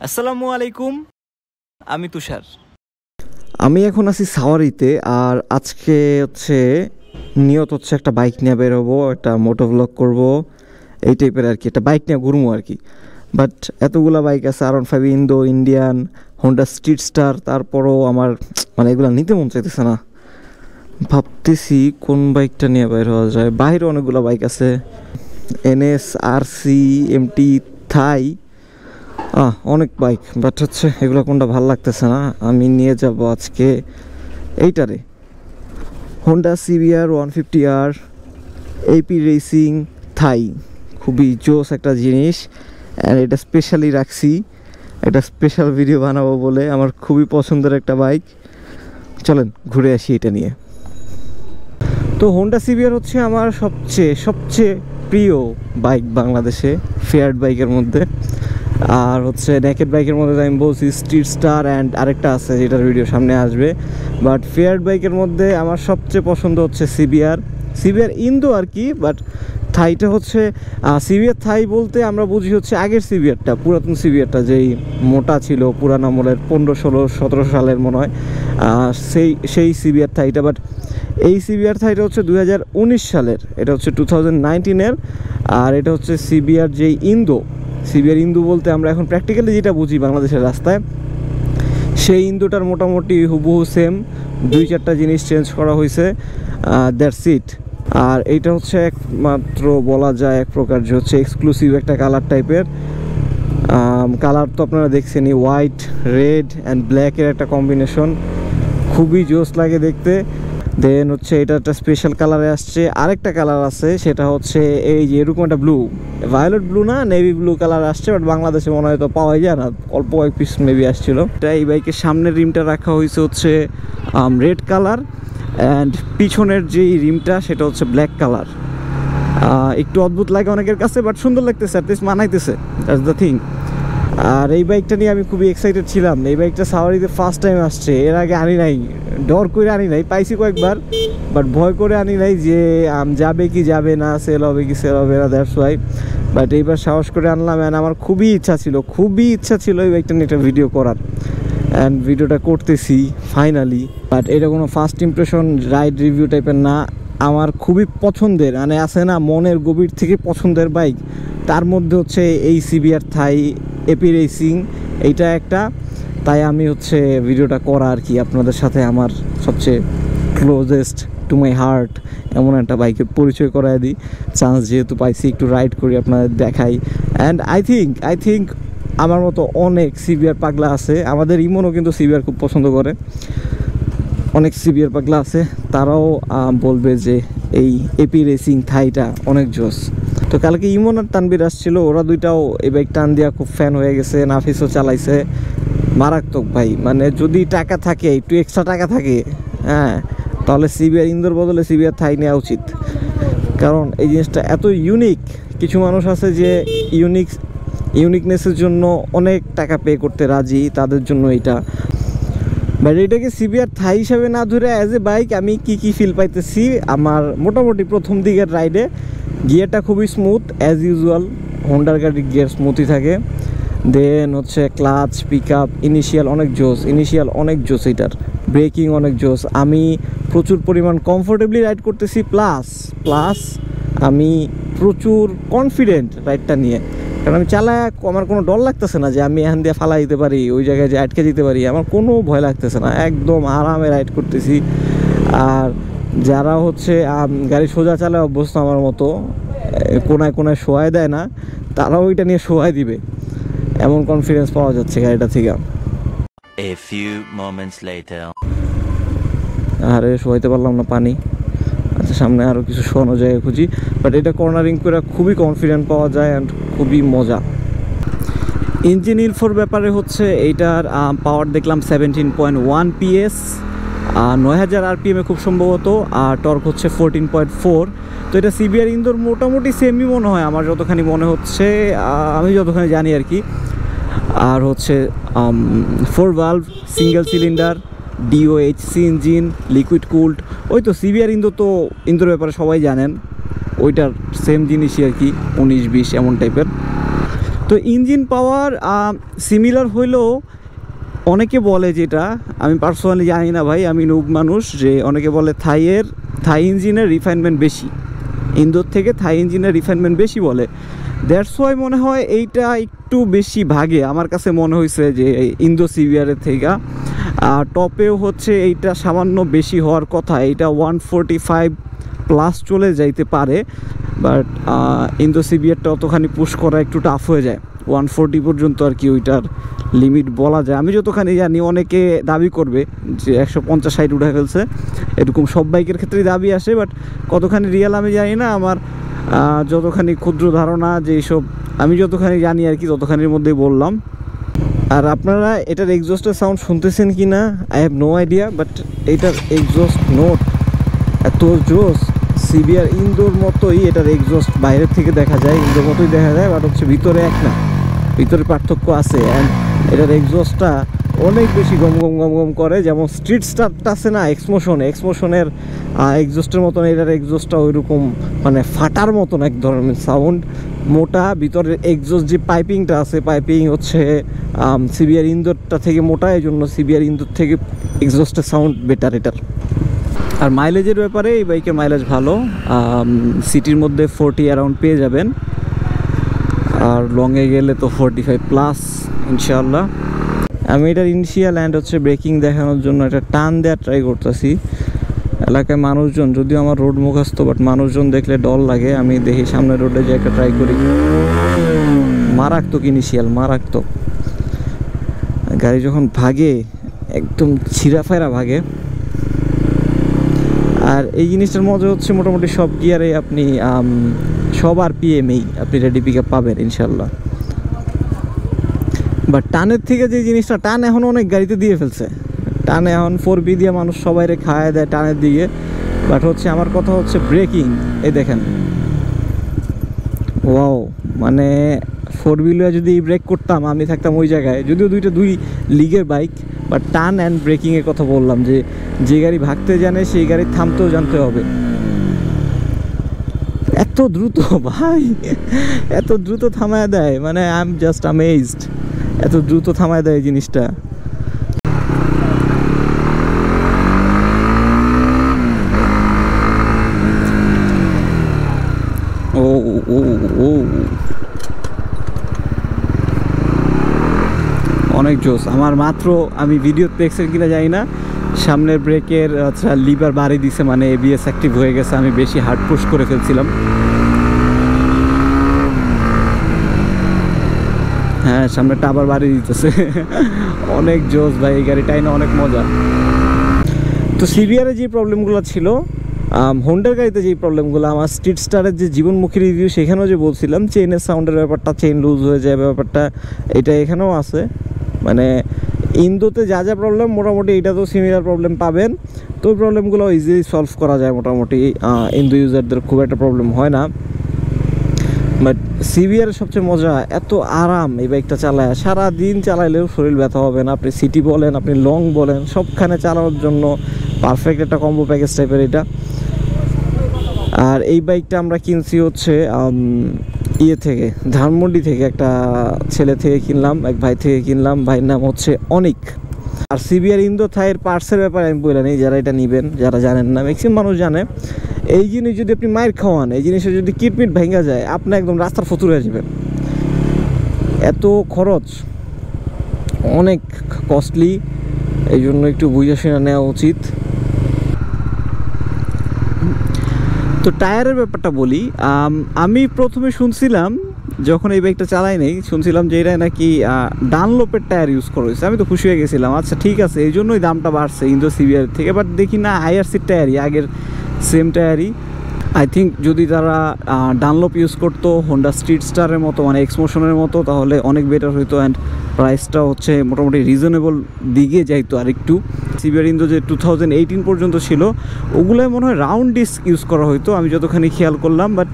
আসসালামু আলাইকুম, আমি তুষার। আমি এখন আছি সাওয়ারিতে। আর আজকে নিয়ত একটা বাইক নিয়ে বেরোবো, একটা মোটো ব্লগ করবো, এই টাইপের আর কি। একটা বাইক নিয়ে ঘুরবো আর কি। বাট এতগুলা বাইক আছে, R15 Indo, Indian, Honda street star, তারপরও আমার এগুলো নিতে মন চাইতেছে না। ভাবতেছি কোন বাইকটা নিয়ে বের হওয়া যায়। বাইরে অনেকগুলো বাইক আছে, NS, RC, MT, থাই, অনেক বাইক। বাট এগুলো কোনটা ভালো লাগতেছে না। আমি নিয়ে যাব আজকে এইটারে, Honda CBR 150R AP racing Thai. খুবই জোস একটা জিনিস, অ্যান্ড এটা স্পেশালি রাখছি, একটা স্পেশাল ভিডিও বানাবো বলে। আমার খুবই পছন্দের একটা বাইক। চলেন ঘুরে আসি এটা নিয়ে। তো হোন্ডা CBR আমার সবচেয়ে প্রিয় বাইক বাংলাদেশে, ফেয়ার্ড বাইকের মধ্যে। আর নেকেড বাইকের মধ্যে আমি বলছি স্ট্রিট স্টার, অ্যান্ড আরেকটা আছে যেটার ভিডিও সামনে আসবে। বাট ফেয়ার্ড বাইকের মধ্যে আমার সবচেয়ে পছন্দ CBR ইন্দো আর কি। বাট থাইটা CBR থাই বলতে আমরা বুঝি আগের CBRটা, পুরাতন CBRটা, যেই মোটা ছিল, পুরান আমলের 15, 16, 17 সালের মনে হয়, সেই CBR থাইটা। বাট এই CBR থাইটা 2019 সালের, এটা 2019-এর। আর এটা CBR যেই CBR ইন্দু বলতে আমরা এখন প্র্যাকটিক্যালি যেটা বুঝি বাংলাদেশের রাস্তায়, সেই ইন্দুটার মোটামুটি হুবহু সেম, 2-4টা জিনিস চেঞ্জ করা হয়েছে, দ্যাটস ইট। আর এইটা একমাত্র বলা যায় এক প্রকার যে এক্সক্লুসিভ একটা কালার টাইপের। কালার তো আপনারা দেখছেনই, হোয়াইট, রেড অ্যান্ড ব্ল্যাকের একটা কম্বিনেশন, খুবই জোস লাগে দেখতে। দেন এটা একটা স্পেশাল কালারে আসছে। আরেকটা কালার আছে, সেটা এই যে এরকম একটা ব্লু, ভায়োলেট ব্লু না, নেভি ব্লু কালার আসছে। বাট বাংলাদেশে মনে হয় তো পাওয়াই যায় না, অল্প কয়েক পিস মেবি আসছিল। এটা এই বাইকের সামনের রিমটা রাখা হয়েছে রেড কালার, অ্যান্ড পিছনের যেই রিমটা সেটা ব্ল্যাক কালার। একটু অদ্ভুত লাগে অনেকের কাছে, বাট সুন্দর লাগতেছে, অ্যাটলিস্ট মানাইতেছে, দ্যাটস দ্য থিং। আর এই বাইকটা নিয়ে আমি খুবই এক্সাইটেড ছিলাম। এই বাইকটা সাওয়ারিতে ফার্স্ট টাইম আসছে, এর আগে আনি নাই, ডর করে আনি নাই, পাইছি কয়েকবার, বাট ভয় করে আনি নাই যে যাবে কি যাবে না, সেল হবে কি সেল হবে না, দ্যাটস ওয়াই। বাট এইবার সাহস করে আনলাম, অ্যান্ড আমার খুবই ইচ্ছা ছিল এই বাইকটা নিয়ে একটা ভিডিও করার, অ্যান্ড ভিডিওটা করতেছি ফাইনালি। বাট এটা কোনো ফার্স্ট ইমপ্রেশন রাইড রিভিউ টাইপের না, আমার খুবই পছন্দের, আছে না মনের গভীর থেকে পছন্দের বাইক, তার মধ্যে এই CBR থাই AP রেসিং এইটা একটা। তাই আমি ভিডিওটা করা আর কি, আপনাদের সাথে আমার সবচেয়ে ক্লোজেস্ট টু মাই হার্ট এমন একটা বাইকের পরিচয় করায় দিই। চান্স যেহেতু পাইছি, একটু রাইড করি, আপনাদের দেখাই। অ্যান্ড আই থিঙ্ক আমার মতো অনেক CBR পাগলা আছে, আমাদের ইমনও কিন্তু CBR খুব পছন্দ করে, অনেক CBR পাগলা আছে, তারাও বলবে যে এই AP রেসিং থাইটা অনেক জোস। তো কালকে ইমন আর তানবির আসছিল, ওরা দুইটাও এই বাইক টান দিয়া খুব ফ্যান হয়ে গেছে। নাফিসও চালাইছে, মারাত্মক ভাই। যদি টাকা থাকে, একটু এক্সট্রা টাকা থাকে, তাহলে CBR ইন্দোর বদলে CBR থাই নেওয়া উচিত। কারণ এই জিনিসটা এত ইউনিক, কিছু মানুষ আছে যে ইউনিকনেসের জন্য অনেক টাকা পে করতে রাজি, তাদের জন্য এটা। বাট এটাকে CBR থাই হিসাবে না ধরে অ্যাজ এ বাইক আমি কি ফিল পাইতেছি, আমার মোটামুটি প্রথম দিকের রাইডে গিয়ারটা খুবই স্মুথ, অ্যাজ ইউজুয়াল হোন্ডার গাড়ির গিয়ার স্মুথই থাকে। দেন ক্লাচ, পিক আপ, ইনিশিয়াল অনেক জোস এটার, ব্রেকিং অনেক জোস। আমি প্রচুর পরিমাণ কমফোর্টেবলি রাইড করতেছি, প্লাস আমি প্রচুর কনফিডেন্ট রাইডটা নিয়ে। কারণ আমি চালায় আমার কোনো ডর লাগতেছে না যে আমি এখান দিয়ে ফালা দিতে পারি, ওই জায়গায় যে আটকে দিতে পারি, আমার কোনো ভয় লাগতেছে না, একদম আরামে রাইড করতেছি। আর যারা গাড়ি সোজা চালায় অভ্যস্ত আমার মতো, কোনায় শোয়াই দেয় না, তারাও ওইটা নিয়ে শোয়াই দিবে, এমন কনফিডেন্স পাওয়া যাচ্ছে গাড়িটা থেকে। A few moments later. আরে শোয়াইতে পারলাম না, পানি। আচ্ছা, সামনে আরও কিছু শোয়ানো জায়গা খুঁজি। বাট এটা কর্নারিং করে খুবই কনফিডেন্ট পাওয়া যায়, অ্যান্ড খুবই মজা। ইঞ্জিন ইনফোর ব্যাপারে এইটার পাওয়ার দেখলাম 17.1 PS, 9000 RPM খুব সম্ভবত, আর টর্ক 14.4। তো এটা CBR ইন্দোর মোটামুটি সেমই মনে হয় আমার যতখানি মনে হচ্ছে, আমি যতখানি জানি আর কি। আর 4 valve single cylinder DOHC engine, liquid cooled. ওই তো CBR ইন্দোর ব্যাপারে সবাই জানেন, ওইটার সেম জিনিসই আর কি, 19-20 এমন টাইপের। তো ইঞ্জিন পাওয়ার সিমিলার হইলেও অনেকে বলে, যেটা আমি পার্সোনালি জানি না ভাই, আমি নুব মানুষ, যে অনেকে বলে থাই ইঞ্জিনের রিফাইনমেন্ট বেশি, ইন্দোর থেকে থাই ইঞ্জিনের রিফাইনমেন্ট বেশি বলে। দ্যাটস ওয়াই মনে হয় এইটা একটু বেশি ভাগে আমার কাছে মনে হয়েছে যে ইন্দো সিভিয়ারের থেকে। আর টপেও হচ্ছে এইটা সামান্য বেশি হওয়ার কথা, এইটা 145+ চলে যাইতে পারে, বাট ইন্দো সিভিয়ারটা অতখানি পুশ করা একটু টাফ হয়ে যায়। 140 পর্যন্ত আর কি ওইটার লিমিট বলা যায়। আমি যতখানি জানি, অনেকে দাবি করবে যে 150-60 উঠে ফেলছে, এরকম সব বাইকের ক্ষেত্রেই দাবি আসে, বাট কতখানি রিয়েল আমি জানি না। আমার যতখানি ক্ষুদ্র ধারণা, যে এইসব আমি যতখানি জানি আর কি, ততখানির মধ্যেই বললাম। আর আপনারা এটার এক্সস্টের সাউন্ড শুনতেছেন কি না I have no idea, but এটার এক্সস্ট নোট এত জোস, সিভিয়ার ইন্দোর মতোই এটার এক্সস্ট বাইরের থেকে দেখা যায়, ইন্দোর মতোই দেখা যায়, বাট হচ্ছে ভিতরে এক না, ভিতরে পার্থক্য আছে। অ্যান্ড এটার এক্সস্টটা অনেক বেশি গম গম গম গম করে, যেমন স্ট্রিট স্টারটা আছে না এক্সমোশনের এক্সস্টের মতন এটার এক্সস্টটা ওইরকম, মানে ফাটার মতন এক ধরনের সাউন্ড, মোটা। ভিতরের এক্সস্ট যে পাইপিংটা আছে, পাইপিং হচ্ছে সিভিয়ার ইন্দোরটা থেকে মোটা, এই জন্য সিভিয়ার ইন্দোর থেকে এক্সস্টের সাউন্ড বেটার এটার। আর মাইলেজের ব্যাপারে এই বাইকের মাইলেজ ভালো, সিটির মধ্যে 40 অ্যারাউন্ড পেয়ে যাবেন, আর লংয়ে গেলে তো 45+ ইনশাআল্লাহ। আমি এটার ইনিশিয়াল অ্যান্ড হচ্ছে ব্রেকিং দেখানোর জন্য একটা টান দেওয়ার ট্রাই করতেছি। এলাকায় মানুষজন, যদিও আমার রোড মুখস্থ, বাট মানুষজন দেখলে ডর লাগে। আমি দেখি সামনের রোডে যে একটা ট্রাই করি, মারাত্মক ইনিশিয়াল, মারাত্মক। গাড়ি যখন ভাগে একদম ছিঁড়াফেরা ভাগে। আর এই জিনিসটার মজা হচ্ছে মোটামুটি সব গিয়ারে আপনি সব RPM-এই আপনি রেডি পিক আপ পাবেন ইনশাল্লাহ। বাট টানের থেকে যে জিনিসটা, টান এখন অনেক গাড়িতে দিয়ে ফেলছে, টানে এখন 4B দিয়ে মানুষ সবাইরে খাওয়ায় দেয় টানের দিকে। বাট হচ্ছে আমার কথা হচ্ছে ব্রেকিং, এই দেখেন, ওয়াও, মানে 4B যদি ব্রেক করতাম, আমি থাকতাম ওই জায়গায়। যদিও দুই লিগের বাইক, বাট টান অ্যান্ড ব্রেকিংয়ের কথা বললাম, যে গাড়ি ভাগতে জানে সেই গাড়ি থামতেও জানতে হবে। এত দ্রুত ভাই, এত দ্রুত থামায় দেয়, মানে আই এম জাস্ট অ্যামেজড, এত দ্রুত থামায় দেয় জিনিসটা। ও ও ও অনেক জোস। আমার মাত্র, আমি ভিডিও দেখছেন কিনা জানি না, সামনের ব্রেকের লিভার বাড়ি দিছে, মানে ABS অ্যাক্টিভ হয়ে গেছে। আমি বেশি হার্ড পুশ করে ফেলছিলাম। হ্যাঁ, সামনেটা আবার বাড়ি দিতেছে। অনেক জোস ভাই, এই গাড়িটাই না অনেক মজা। তো সিভিয়ারে যে প্রবলেমগুলো ছিল, হোন্ডার গাড়িতে যেই প্রবলেমগুলো, আমার স্ট্রিট স্টারের যে জীবনমুখী রিভিউ সেখানেও যে বলছিলাম, চেইনের সাউন্ডের ব্যাপারটা, চেইন লুজ হয়ে যায় ব্যাপারটা, এটা এখানেও আছে। মানে ইন্দোতে যা যা প্রবলেম, মোটামুটি এটাতেও সিমিলার প্রবলেম পাবেন। তো ওই প্রবলেমগুলো ইজিলি সলভ করা যায়, মোটামুটি ইন্দো ইউজারদের খুব একটা প্রবলেম হয় না। বাট সিভিয়ারের সবচেয়ে মজা, এত আরাম এই বাইকটা চালায়, সারাদিন চালাইলেও শরীর ব্যথা হবে না। আপনি সিটি বলেন, আপনি লং বলেন, সবখানে চালানোর জন্য পারফেক্ট একটা কম্বো প্যাকেজ টাইপের এটা। আর এই বাইকটা আমরা কিনছি হচ্ছে থেকে, ধানমন্ডি থেকে, একটা ছেলে থেকে কিনলাম, এক ভাই থেকে কিনলাম, ভাইয়ের নাম হচ্ছে অনিক। আর সিভিয়ার ইন্দো থাইয়ের পার্টসের ব্যাপারে আমি বলে নিই, যারা এটা নেবেন, যারা জানেন না, ম্যাক্সিমাম মানুষ জানে। এই জিনিস যদি আপনি মায়ের খাওয়ান, এই জিনিসের যদি কিটমিট ভেঙে যায়, আপনি একদম রাস্তার ফতুর হয়ে যাবেন। এত খরচ, অনেক কস্টলি, এই জন্য একটু বুঝে শুনে নেওয়া উচিত। তো টায়ারের ব্যাপারটা বলি, আমি প্রথমে শুনছিলাম, যখন এই বাইকটা চালাই নেই, শুনছিলাম যে এটা নাকি ডানলোপের টায়ার ইউজ করা হয়েছে। আমি তো খুশি হয়ে গেছিলাম, আচ্ছা ঠিক আছে, এই জন্যই দামটা বাড়ছে ইন্দো সিভিয়ার থেকে। বাট দেখি না, IRC টায়ারই, আগের সেম টায়ারই। আই থিঙ্ক যদি তারা ডানলোপ ইউজ করতো হোন্ডা স্ট্রিট স্টারের মতো, মানে এক্সমোশনের মতো, তাহলে অনেক বেটার হইতো। অ্যান্ড প্রাইসটা হচ্ছে মোটামুটি রিজনেবল দিকে যাইতো আর একটু। সিভিয়ার ইন্দো যে 2018 পর্যন্ত ছিল, ওগুলোয় মনে হয় রাউন্ড ডিস্ক ইউজ করা হইতো, আমি যতখানি খেয়াল করলাম। বাট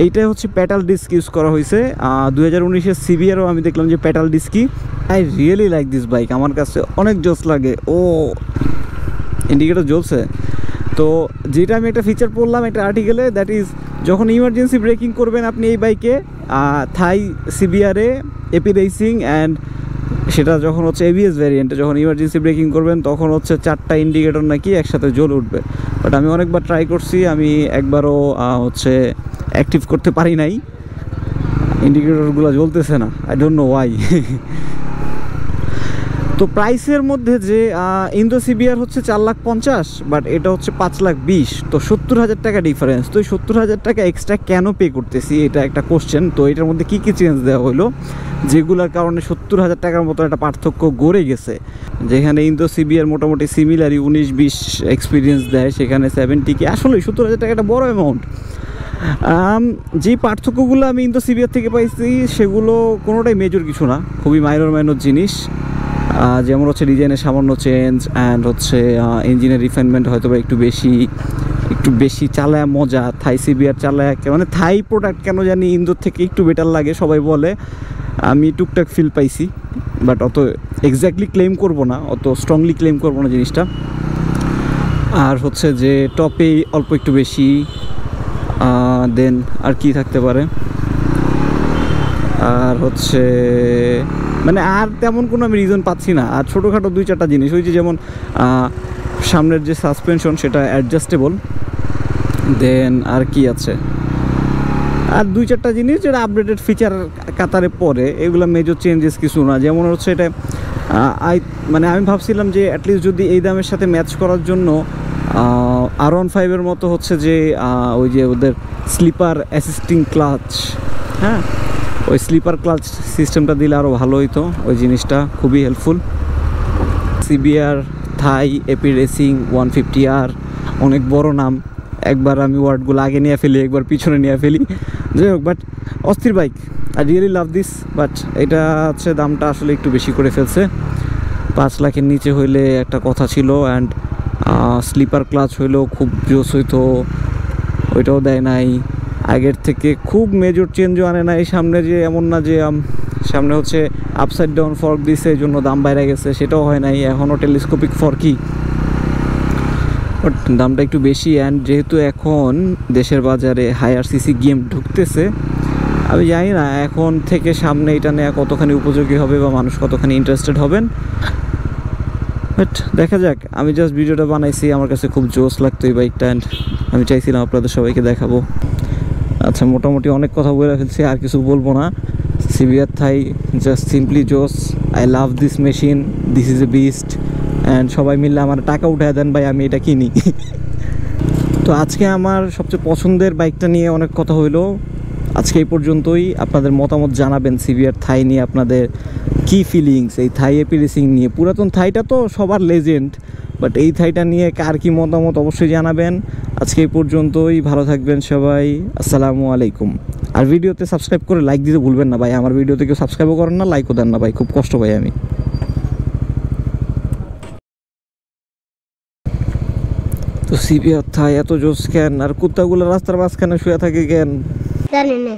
এইটাই হচ্ছে প্যাটাল ডিস্ক ইউজ করা হয়েছে। 2019-এর সিভিয়ারও আমি দেখলাম যে প্যাটাল ডিস্কই। I really like this bike, আমার কাছে অনেক জোস লাগে। ও, ইন্ডিকেটর জ্বলছে। তো যেটা আমি একটা ফিচার পড়লাম একটা আর্টিকেলে, দ্যাট ইজ যখন ইমার্জেন্সি ব্রেকিং করবেন আপনি এই বাইকে থাই সিবিআরে এপি রেসিং অ্যান্ড সেটা যখন হচ্ছে এবিএস ভ্যারিয়েন্টে যখন ইমার্জেন্সি ব্রেকিং করবেন তখন হচ্ছে 4টা ইন্ডিকেটর নাকি একসাথে জ্বলে উঠবে। বাট আমি অনেকবার ট্রাই করছি, আমি একবারও হচ্ছে অ্যাক্টিভ করতে পারি নাই, ইন্ডিকেটরগুলো জ্বলতেছে না, আই ডোন্ট নো ওয়াই। তো প্রাইসের মধ্যে যে ইন্দো সিবিআর হচ্ছে 4,50,000, বাট এটা হচ্ছে 5,20,000, তো 70,000 টাকা ডিফারেন্স। তো এই 70,000 টাকা এক্সট্রা কেন পে করতেছি, এটা একটা কোশ্চেন। তো এটার মধ্যে কী কী চেঞ্জ দেওয়া হলো যেগুলোর কারণে 70,000 টাকার মতো একটা পার্থক্য গড়ে গেছে? যেখানে ইন্দো সিবিআর মোটামুটি সিমিলারই 19-20 এক্সপিরিয়েন্স দেয়, সেখানে 70 কি আসলেই 70,000 টাকা একটা বড় অ্যামাউন্ট। যে পার্থক্যগুলো আমি ইন্দো সিবিআর থেকে পাইছি সেগুলো কোনোটাই মেজর কিছু না, খুবই মাইনর জিনিস। যেমন হচ্ছে ডিজাইনের সামান্য চেঞ্জ অ্যান্ড হচ্ছে ইঞ্জিনের রিফাইনমেন্ট হয়তো বা একটু বেশি চালায় মজা। থাই সিবিআর চালায় মানে থাই প্রোডাক্ট কেন জানি ইন্দোর থেকে একটু বেটার লাগে সবাই বলে, আমি টুকটাক ফিল পাইছি, বাট অত এক্স্যাক্টলি ক্লেম করব না, অত স্ট্রংলি ক্লেম করবো না জিনিসটা। আর হচ্ছে যে টপে অল্প একটু বেশি, দেন আর কি থাকতে পারে, আর হচ্ছে মানে আর তেমন কোনো আমি রিজন পাচ্ছি না। আর ছোটোখাটো 2-4টা জিনিস ওই যে যেমন সামনের যে সাসপেনশন সেটা অ্যাডজাস্টেবল, দেন আর কি আছে আর 2-4টা জিনিস যেটা আপডেটেড ফিচার কাতারে পড়ে, এগুলো মেজর চেঞ্জেস কিছু না। যেমন হচ্ছে এটা মানে আমি ভাবছিলাম যে অ্যাটলিস্ট যদি এই দামের সাথে ম্যাচ করার জন্য R15 মতো হচ্ছে যে ওই যে ওদের স্লিপার অ্যাসিস্টিং ক্লাচ, হ্যাঁ ওই স্লিপার ক্লাচ সিস্টেমটা দিলে আরও ভালো হইতো, ওই জিনিসটা খুবই হেল্পফুল। সিবিআর থাই এপি রেসিং 150R অনেক বড় নাম, একবার আমি ওয়ার্ডগুলো আগে নিয়ে ফেলি, একবার পিছনে নিয়ে ফেলি, যাই হোক, বাট অস্থির bike, I really love this. But এটা হচ্ছে দামটা আসলে একটু বেশি করে ফেলছে, 5 লাখের নিচে হইলে একটা কথা ছিল। অ্যান্ড স্লিপার ক্লাচ হইলেও খুব জোস হইতো, ওইটাও দেয় নাই। আগের থেকে খুব মেজর চেঞ্জও আনে নাই। সামনে যে এমন না যে সামনে হচ্ছে আপসাইড ডাউন ফর্ক দিছে এই জন্য দাম বাইরে গেছে, সেটাও হয় নাই, এখনও টেলিস্কোপিক ফর্কই, বাট দামটা একটু বেশি। অ্যান্ড যেহেতু এখন দেশের বাজারে হায়ার সিসি গেম ঢুকতেছে, আমি জানি না এখন থেকে সামনে এটা নেওয়া কতখানি উপযোগী হবে বা মানুষ কতখানি ইন্টারেস্টেড হবেন, বাট দেখা যাক। আমি জাস্ট ভিডিওটা বানাইছি, আমার কাছে খুব জোস লাগতো এই বাইকটা, অ্যান্ড আমি চাইছিলাম আপনাদের সবাইকে দেখাবো। আচ্ছা, মোটামুটি অনেক কথা বলে ফেলছি, আর কিছু বলবো না। সিবিআর থাই জাস্ট সিম্পলি জোস, I love this machine, this is a beast. And সবাই মিললে আমার টাকা উঠায় দেন ভাই, আমি এটা কিনি। তো আজকে আমার সবচেয়ে পছন্দের বাইকটা নিয়ে অনেক কথা হইলো, আজকে এই পর্যন্তই। আপনাদের মতামত জানাবেন সিবিআর থাই নিয়ে, আপনাদের কী ফিলিংস এই থাই এপি রেসিং নিয়ে। পুরাতন থাইটা তো সবার লেজেন্ড, বাট এই থাইটা নিয়ে কার কী মতামত অবশ্যই জানাবেন। আজকে এই পর্যন্তই, ভালো থাকবেন সবাই, আসসালামু আলাইকুম। আর ভিডিওতে সাবস্ক্রাইব করে লাইক দিতে ভুলবেন না ভাই, আমার ভিডিওতে কেউ সাবস্ক্রাইবও করেন না, লাইকও দেন না ভাই, খুব কষ্ট পাই আমি। তো সিবিআর থাই এত জোস কেন, আর কুত্তাগুলো রাস্তার মাঝখানে শুয়ে থাকে কেন? জানি না।